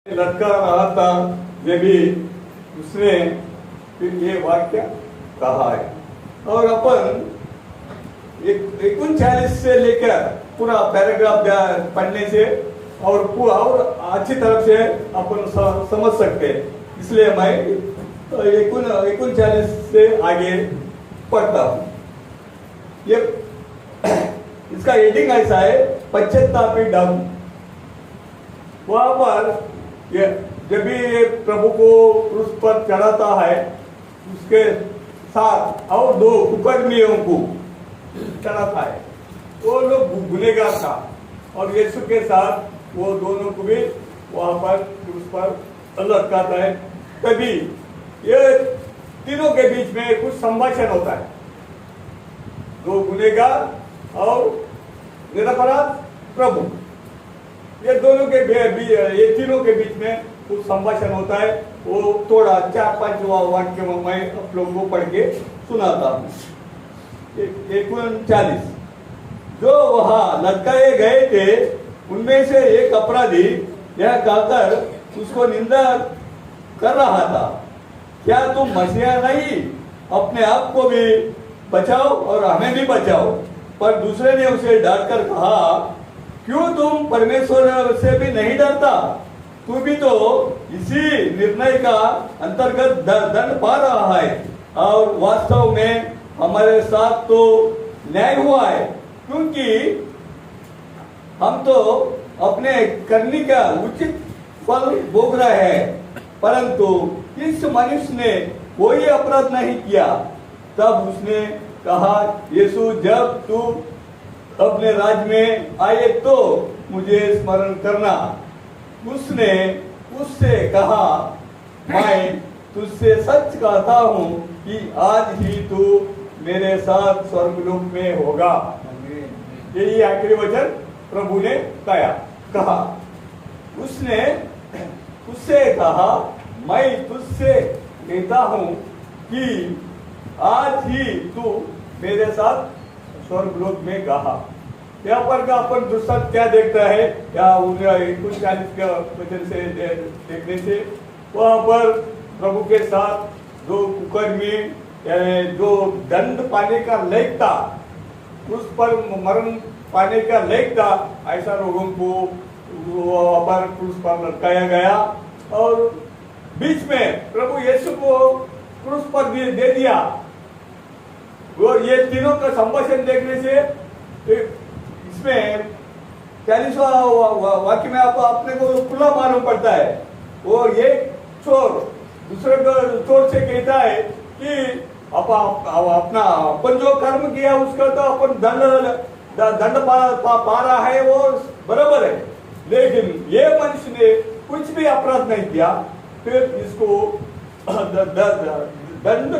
लटका रहा था ये भी उसने फिर ये वाक्य कहा है। और अपन 39 से लेकर पूरा पैराग्राफ पढ़ने से और पूरा और अच्छी तरफ से अपन समझ सकते हैं, इसलिए मैं 39 से आगे पढ़ता हूँ। ये इसका हेडिंग ऐसा है, पश्चातापी ढंग। वहां पर ये जब भी ये प्रभु को क्रूस पर चढ़ाता है, उसके साथ और 2 कुकर्मियों को चढ़ाता है। वो लोग गुनहगार था और यीशु के साथ वो दोनों को भी वहां पर क्रूस पर लटकाता है। तभी ये तीनों के बीच में कुछ संभाषण होता है। 2 गुनहगार और निरपराध प्रभु, ये दोनों के ये तीनों के बीच में कुछ संभाषण होता है। वो थोड़ा 4-5 वाक्य मैं आप लोगों को पढ़ के सुनाता हूँ। 39, जो वहां लटकाए गए थे उनमें से एक अपराधी यह कहकर उसको निंदा कर रहा था, क्या तुम मसीहा नहीं? अपने आप को भी बचाओ और हमें भी बचाओ। पर दूसरे ने उसे डांट कर कहा, क्यों तुम परमेश्वर से भी नहीं डरता? तू भी तो इसी निर्णय का अंतर्गत दंड पा रहा है और वास्तव में हमारे साथ तो न्याय हुआ है, क्योंकि हम तो अपने करने का उचित फल भोग रहे हैं, परंतु इस मनुष्य ने कोई अपराध नहीं किया। तब उसने कहा, यीशु जब तू अपने राज्य में आए तो मुझे स्मरण करना। उसने उससे कहा, मैं तुझसे सच कहता हूँ कि आज ही तू मेरे साथ स्वर्गलोक में होगा। यही आखिरी वचन प्रभु ने कहा। उसने उससे कहा, मैं तुझसे कहता हूँ कि आज ही तू मेरे साथ स्वर्गलोक में कहा। यहाँ पर का अपन दूसरा क्या देखता है, या 39 के वचन से देखने से वहां पर प्रभु के साथ 2 कुकर्मी जो दंड पाने का लायक था, उस पर मरण पाने का लायक था, ऐसा लोगों को वहां पर क्रूस पर लटकाया गया। और बीच में प्रभु यीशु को क्रूस पर दे दिया। और ये तीनों का संभाषण देखने से इसमें 40वां वाक्य में आप अपने को खुला मालूम पड़ता है। वो ये चोर दूसरे चोर से कहता है कि अपना अपन जो कर्म किया उसका तो अपन दंड पा रहा है, वो बराबर है, लेकिन ये मनुष्य ने कुछ भी अपराध नहीं किया, फिर इसको दंड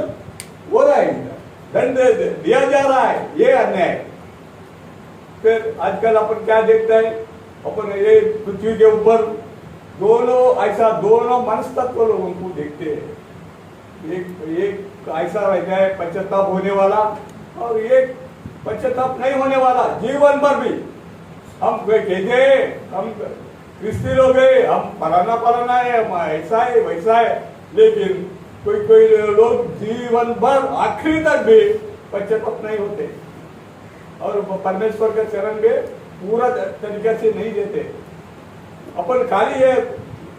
हो रहा है, दंड दिया जा रहा है, ये अन्याय। फिर आजकल अपन क्या देखते हैं, अपन ये पृथ्वी के ऊपर दोनों मनस्तत्व लोगों को देखते हैं। एक ऐसा रहता है पश्चाताप होने वाला, और एक पश्चाताप नहीं होने वाला। जीवन भर भी हम कहते हैं हम क्रिस्ती लोग हैं, हम फलाना है, हम ऐसा है वैसा है, लेकिन कोई लोग जीवन भर आखिरी तक भी पश्चाताप नहीं होते और परमेश्वर के चरण में पूरा तरीके से नहीं देते। अपन खाली है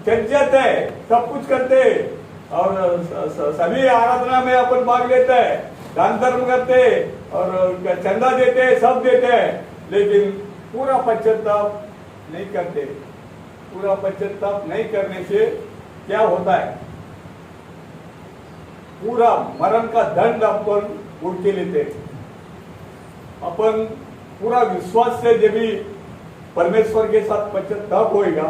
चल जाते हैं, सब कुछ करते हैं और सभी आराधना में अपन भाग लेते हैं, दान धर्म करते हैं और चंदा देते हैं, सब देते हैं, लेकिन पूरा पश्चाताप नहीं करते। पूरा पश्चाताप नहीं करने से क्या होता है, पूरा मरण का दंड अपन उठ के लेते। अपन पूरा विश्वास से जब भी परमेश्वर के साथ पश्चाताप होएगा,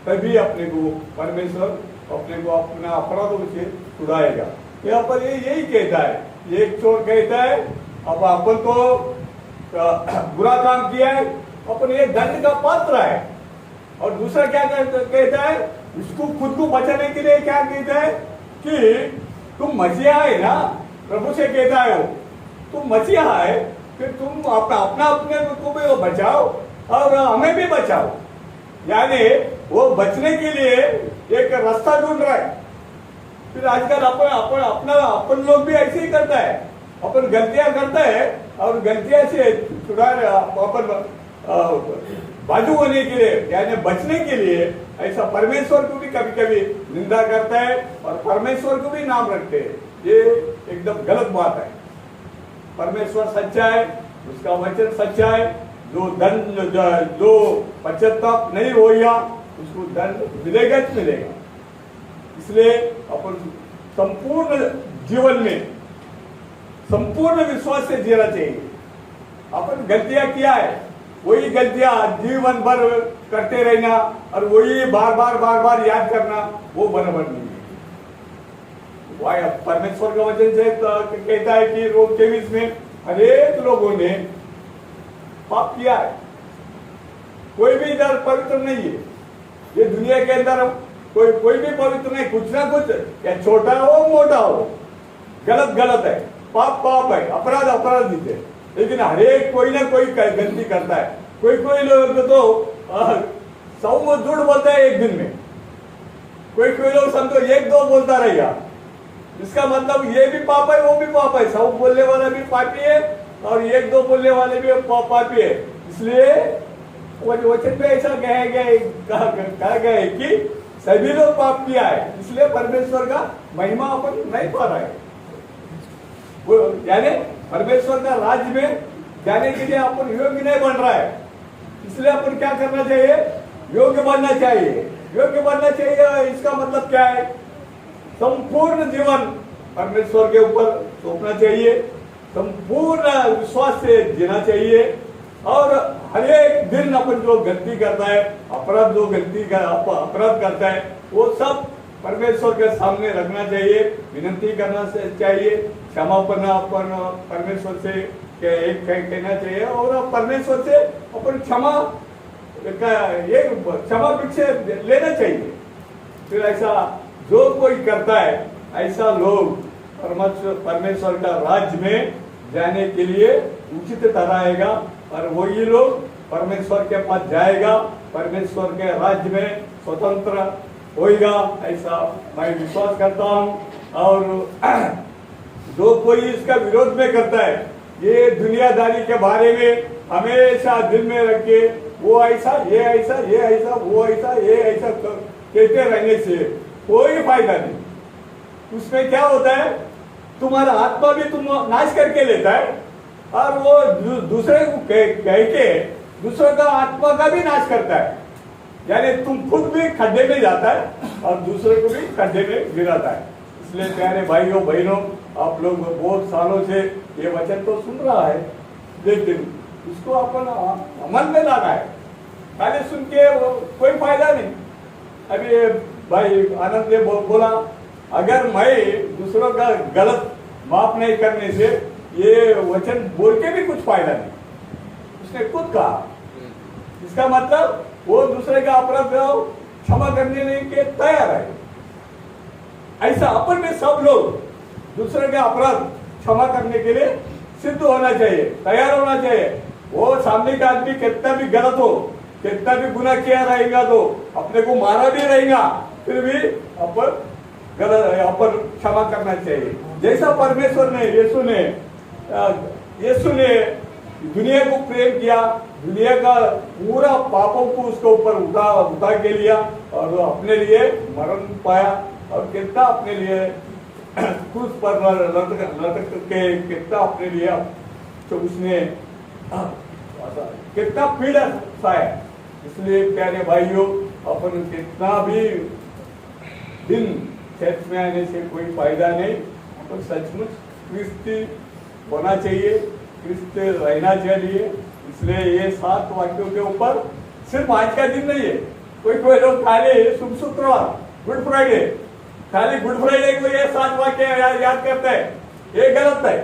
तभी अपने को परमेश्वर अपने को अपना अपराधों से छुड़ाएगा। यहाँ पर यही कहता है। एक चोर कहता है, अब अपन तो बुरा काम किया है, अपन ये दंड का पात्र है। और दूसरा क्या कहता है, उसको खुद को बचाने के लिए क्या कहता है कि तुम मसीहा है ना, प्रभु से कहता है वो तुम मसीहा है, फिर तुम अपने को भी बचाओ और हमें भी बचाओ। यानी वो बचने के लिए एक रास्ता ढूंढ रहा है। फिर आजकल अपन लोग भी ऐसे ही करता है, अपन गलतियां करता है और गलतियां से सुधार अपन बाजू होने के लिए यानी बचने के लिए ऐसा परमेश्वर को भी कभी कभी निंदा करता है और परमेश्वर को भी नाम रखते हैं। ये एकदम गलत बात है। परमेश्वर सच्चा है, उसका वचन सच्चा है। जो पश्चाताप नहीं होगा उसको दंड मिलेगा ही मिलेगा। इसलिए अपन संपूर्ण जीवन में संपूर्ण विश्वास से जीना चाहिए। अपन गलतियां किया है, वही गलतियां जीवन भर करते रहना और वही बार बार याद करना, वो बराबर नहीं है। परमेश्वर का वचन से कहता है कि रोम 23 में अनेक लोगों ने पाप किया है, कोई भी इधर पवित्र नहीं है। ये दुनिया के अंदर कोई भी पवित्र नहीं, कुछ ना कुछ, या छोटा हो मोटा हो, गलत है, पाप है, अपराध है। लेकिन हरेक कोई ना कोई गलती करता है। कोई लोग तो 100 झूठ बोलता है एक दिन में, कोई लोग समझो 1-2 बोलता रहेगा। इसका मतलब ये भी पाप है, वो भी पाप है। 100 बोलने वाला भी पापी है और 1-2 बोलने वाले भी पापी है। इसलिए वचन में ऐसा कहा गया है कि सभी लोग पाप किया है, इसलिए परमेश्वर का महिमा अपन नहीं पा रहा है। यानी परमेश्वर का राज्य में जाने के लिए अपन योग्य नहीं बन रहा है। इसलिए अपन क्या करना चाहिए? योग्य बनना चाहिए। इसका मतलब क्या है? संपूर्ण जीवन परमेश्वर के ऊपर सौंपना चाहिए, संपूर्ण विश्वास से जीना चाहिए और हर एक दिन अपन जो गलती करता है, अपराध करता है, वो सब परमेश्वर के सामने रखना चाहिए, विनती करना चाहिए, क्षमापण अपन परमेश्वर से कहना चाहिए और परमेश्वर से अपन क्षमा भिक्षा लेना चाहिए। फिर ऐसा जो कोई करता है, ऐसा लोग परमेश्वर का राज्य में जाने के लिए उचित ठहराएगा और वही लोग परमेश्वर के पास जाएगा, परमेश्वर के राज्य में स्वतंत्र होएगा, ऐसा मैं विश्वास करता हूँ। और जो कोई इसका विरोध में करता है, ये दुनियादारी के बारे में हमेशा दिल में रख के वो ऐसा, ये ऐसा, वो ऐसा, ये ऐसा कहते रहने से कोई फायदा नहीं। उसमें क्या होता है? तुम्हारा आत्मा भी तुम नाश करके लेता है और वो दूसरे को कह के दूसरों का आत्मा का भी नाश करता है। यानी तुम खुद भी खड्डे में जाता है और दूसरे को भी खड्डे में गिराता है। इसलिए प्यारे भाइयों बहनों, आप लोग बहुत सालों से ये वचन तो सुन रहा है, लेकिन उसको अपन अमल में लाना है। खाली सुन के कोई फायदा नहीं। अभी भाई आनंद ने बोला, अगर मैं दूसरों का गलत माफ नहीं करने से ये वचन बोल के भी कुछ फायदा नहीं, उसने खुद कहा। इसका मतलब वो दूसरे का अपराध क्षमा करने के तैयार है। ऐसा अपन में सब लोग दूसरे का अपराध क्षमा करने के लिए सिद्ध होना चाहिए, तैयार होना चाहिए। वो सामने का आदमी कितना भी गलत हो, कितना भी गुनाह किया रहेगा, तो अपने को मारा भी रहेगा, फिर भी अपन क्षमा करना चाहिए। जैसा परमेश्वर ने यीशु ने दुनिया को प्रेम किया, दुनिया का पूरा पापों को उसके ऊपर उठा के लिया और वो अपने लिए मरण पाया और कितना अपने लिए क्रूस पर लटक के कितना अपने लिए तो उसने कितना पीड़ा सहाया। इसलिए प्यारे भाइयों, अपन कितना भी दिन चर्च में आने से कोई फायदा नहीं। अपन सचमुच क्रिस्ती होना चाहिए, क्रिस्त रहना चाहिए। इसलिए ये 7 वाक्यों के ऊपर सिर्फ आज का दिन नहीं है। कोई लोग खाली शुक्रवार, गुड फ्राइडे, खाली गुड फ्राइडे को ये 7 वाक्य याद करते हैं, ये गलत है।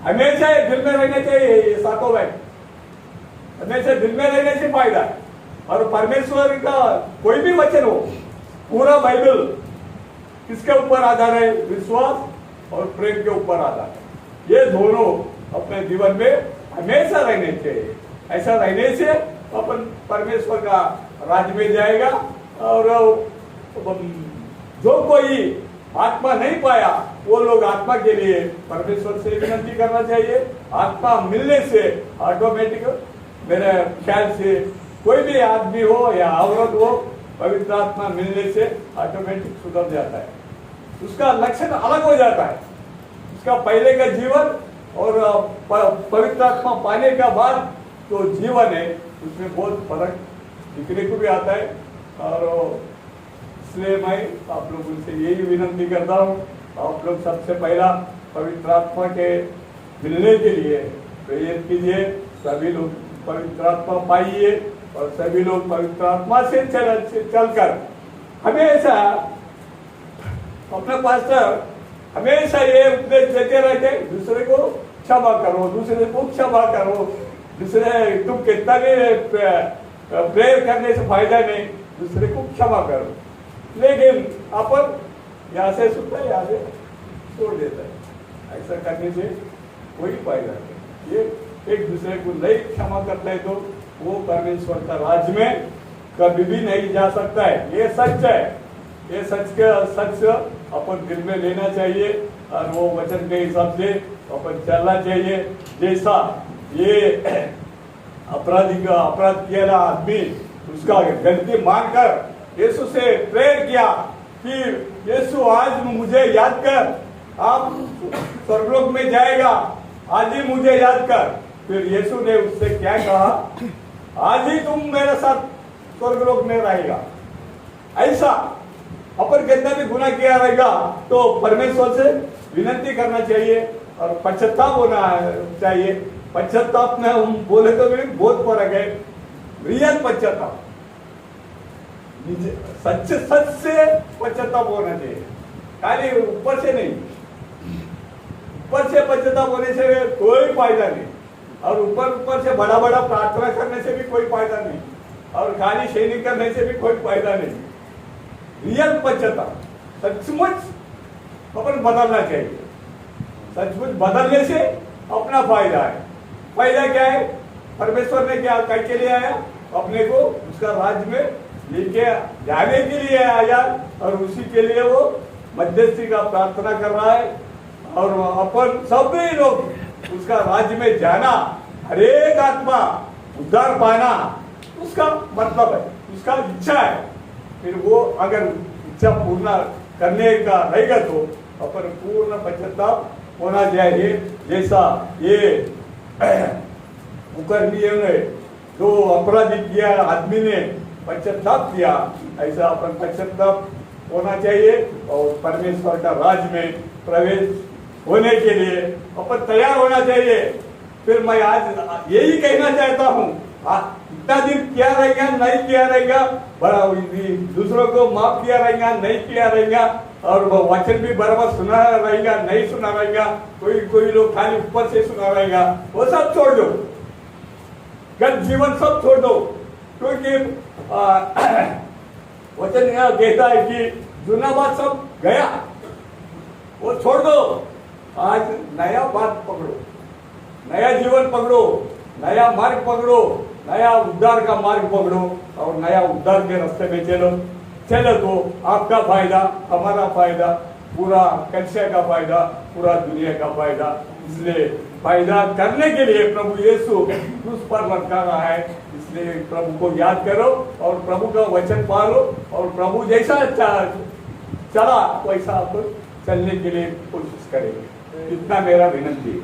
हमेशा दिल में रहना चाहिए ये 7 वाक्य, हमेशा दिल में रहने से फायदा है। और परमेश्वर का कोई भी वचन हो, पूरा बाइबल किसके ऊपर आधार है? विश्वास और प्रेम के ऊपर आधार है। ये दोनों अपने जीवन में हमेशा रहने चाहिए। ऐसा रहने से अपन परमेश्वर का राज्य में जाएगा और जो कोई आत्मा नहीं पाया वो लोग आत्मा के लिए परमेश्वर से विनती करना चाहिए। आत्मा मिलने से ऑटोमेटिक मेरे ख्याल से कोई भी आदमी हो या औरत हो, पवित्र आत्मा मिलने से ऑटोमेटिक सुधर जाता है, उसका लक्षण अलग हो जाता है। उसका पहले का जीवन और पवित्र आत्मा पाने का बाद जो जीवन है उसमें बहुत फर्क दिखने को भी आता है। और इसलिए मैं आप लोगों से यही विनती करता हूँ, आप लोग सबसे पहला पवित्र आत्मा के मिलने के लिए प्रेरित कीजिए। सभी लोग पवित्र आत्मा पाइए और सभी लोग पवित्र आत्मा से चलकर हमेशा अपना पास्टर हमेशा ये उपदेश देते रहते, दूसरे को क्षमा करो, दूसरे को क्षमा करो, दूसरे तुम कितना भी प्रेयर करने से फायदा नहीं, दूसरे को क्षमा करो। लेकिन अपन यहाँ से सुनता है, यहाँ से छोड़ देता है। ऐसा करने से कोई फायदा नहीं। ये एक दूसरे को नहीं क्षमा करता है तो वो परमेश्वर का राज्य में कभी भी नहीं जा सकता है। ये सच है, ये सच अपन दिल में लेना चाहिए और वो वचन के हिसाब से अपन चलना चाहिए। जैसा ये अपराध किया आदमी उसका गलती मानकर यीशु से प्रेयर किया कि यीशु आज मुझे याद कर, आप स्वर्गलोक में जाएगा, आज ही मुझे याद कर। फिर यीशु ने उससे क्या कहा, आज ही तुम मेरे साथ स्वर्गलोक में रहेगा। ऐसा अपन कितना भी गुनाह किया रहेगा तो परमेश्वर से विनती करना चाहिए और पश्चाताप होना चाहिए। पश्चाताप में हम बोले तो भी बहुत फर्क है। रियल पश्चाताप, सच से पश्चाताप होना चाहिए, खाली ऊपर से नहीं। ऊपर से पश्चाताप होने से कोई फायदा नहीं और ऊपर से बड़ा प्रार्थना करने से भी कोई फायदा नहीं और खाली सैनिक करने से भी कोई फायदा नहीं। रियल पश्चाताप सचमुच अपन बदलना चाहिए। सचमुच बदलने से अपना फायदा है। फायदा क्या है, परमेश्वर ने क्या कह के लिए आया, अपने को उसका राज्य में लेके जाने के लिए आया और उसी के लिए वो मध्यस्थी का प्रार्थना कर रहा है। और अपन सभी लोग उसका राज्य में जाना, हरेक आत्मा उद्धार पाना उसका मतलब है, उसका इच्छा है। फिर वो अगर इच्छा पूर्ण करने का रहेगा तो अपन पूर्ण पश्चाताप होना चाहिए। जैसा ये मुकर्मी ने जो अपराधी किया आदमी ने पश्चाताप किया, ऐसा अपन पश्चाताप होना चाहिए और परमेश्वर का राज्य में प्रवेश होने के लिए अपन तैयार होना चाहिए। फिर मैं आज यही कहना चाहता हूँ, इतना दिन क्या रहेगा, नहीं किया रहेगा, बड़ा दूसरों को माफ किया रहेगा, नहीं किया रहेगा और वचन भी बराबर सुना रहेगा, नहीं सुना रहेगा, कोई लोग खाली ऊपर से सुना रहेगा, वो सब छोड़ दो, गलत जीवन सब छोड़ दो। क्योंकि वचन यहाँ कहता है कि जुना बात सब गया, वो छोड़ दो, आज नया बात पकड़ो, नया जीवन पकड़ो, नया मार्ग पकड़ो, नया उद्धार का मार्ग पकड़ो और नया उद्धार के रास्ते में चलो तो आपका फायदा, हमारा फायदा, पूरा कक्षा का फायदा, पूरा दुनिया का फायदा। इसलिए फायदा करने के लिए प्रभु यीशु क्रूस पर लटका रहा है। इसलिए प्रभु को याद करो और प्रभु का वचन पालो और प्रभु जैसा चला वैसा आप चलने के लिए कोशिश करेंगे। इतना मेरा विनती है।